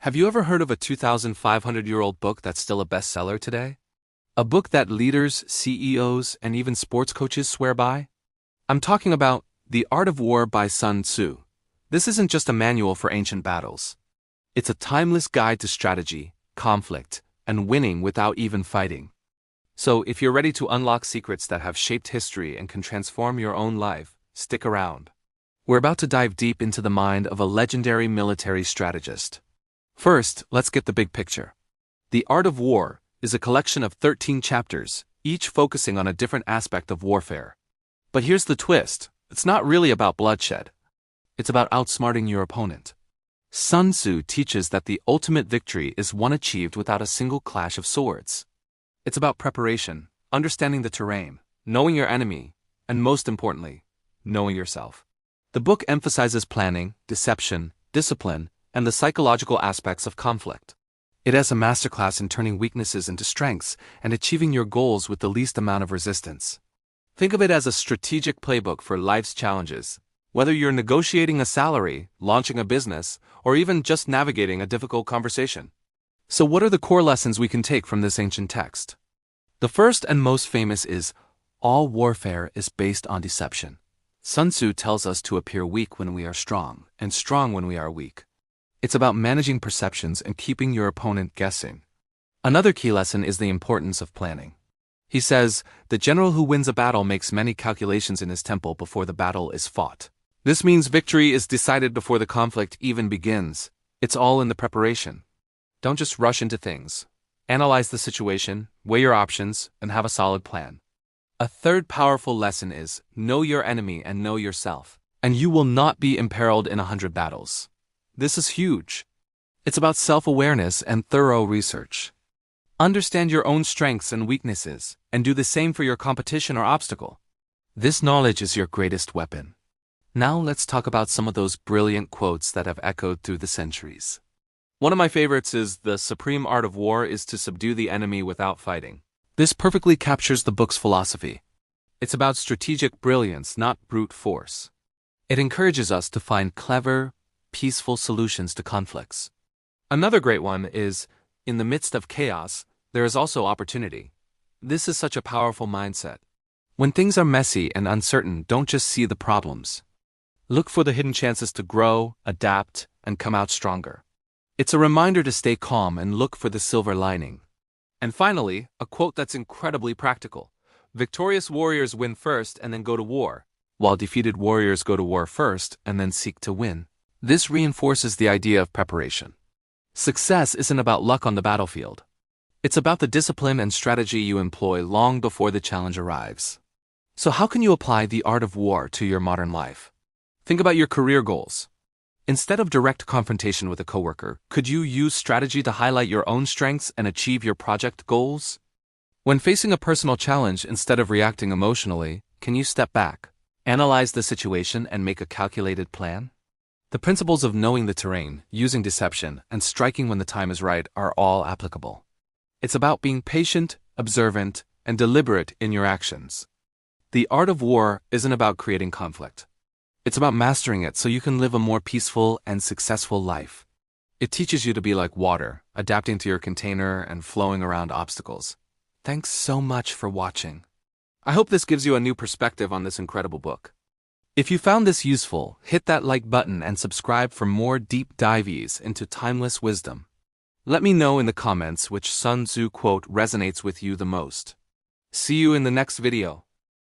Have you ever heard of a 2,500-year-old book that's still a bestseller today? A book that leaders, CEOs, and even sports coaches swear by? I'm talking about The Art of War by Sun Tzu. This isn't just a manual for ancient battles. It's a timeless guide to strategy, conflict, and winning without even fighting. So, if you're ready to unlock secrets that have shaped history and can transform your own life, stick around. We're about to dive deep into the mind of a legendary military strategist. First, let's get the big picture. The Art of War is a collection of 13 chapters, each focusing on a different aspect of warfare. But here's the twist. It's not really about bloodshed. It's about outsmarting your opponent. Sun Tzu teaches that the ultimate victory is one achieved without a single clash of swords. It's about preparation, understanding the terrain, knowing your enemy, and most importantly, knowing yourself. The book emphasizes planning, deception, discipline, and the psychological aspects of conflict. It has a masterclass in turning weaknesses into strengths and achieving your goals with the least amount of resistance. Think of it as a strategic playbook for life's challenges, whether you're negotiating a salary, launching a business, or even just navigating a difficult conversation. So what are the core lessons we can take from this ancient text? The first and most famous is, all warfare is based on deception. Sun Tzu tells us to appear weak when we are strong, and strong when we are weak. It's about managing perceptions and keeping your opponent guessing. Another key lesson is the importance of planning. He says, the general who wins a battle makes many calculations in his temple before the battle is fought. This means victory is decided before the conflict even begins. It's all in the preparation. Don't just rush into things. Analyze the situation, weigh your options, and have a solid plan. A third powerful lesson is, know your enemy and know yourself, and you will not be imperiled in 100 battles. This is huge. It's about self-awareness and thorough research. Understand your own strengths and weaknesses, and do the same for your competition or obstacle. This knowledge is your greatest weapon. Now let's talk about some of those brilliant quotes that have echoed through the centuries. One of my favorites is, the supreme art of war is to subdue the enemy without fighting. This perfectly captures the book's philosophy. It's about strategic brilliance, not brute force. It encourages us to find clever, peaceful solutions to conflicts. Another great one is, in the midst of chaos, there is also opportunity. This is such a powerful mindset. When things are messy and uncertain, don't just see the problems. Look for the hidden chances to grow, adapt, and come out stronger. It's a reminder to stay calm and look for the silver lining. And finally, a quote that's incredibly practical. Victorious warriors win first and then go to war, while defeated warriors go to war first and then seek to win. This reinforces the idea of preparation. Success isn't about luck on the battlefield. It's about the discipline and strategy you employ long before the challenge arrives. So how can you apply the art of war to your modern life? Think about your career goals. Instead of direct confrontation with a coworker, could you use strategy to highlight your own strengths and achieve your project goals? When facing a personal challenge, instead of reacting emotionally, can you step back, analyze the situation, and make a calculated plan? The principles of knowing the terrain, using deception, and striking when the time is right are all applicable. It's about being patient, observant, and deliberate in your actions. The art of war isn't about creating conflict. It's about mastering it so you can live a more peaceful and successful life. It teaches you to be like water, adapting to your container and flowing around obstacles. Thanks so much for watching. I hope this gives you a new perspective on this incredible book. If you found this useful, hit that like button and subscribe for more deep dives into timeless wisdom. Let me know in the comments which Sun Tzu quote resonates with you the most. See you in the next video.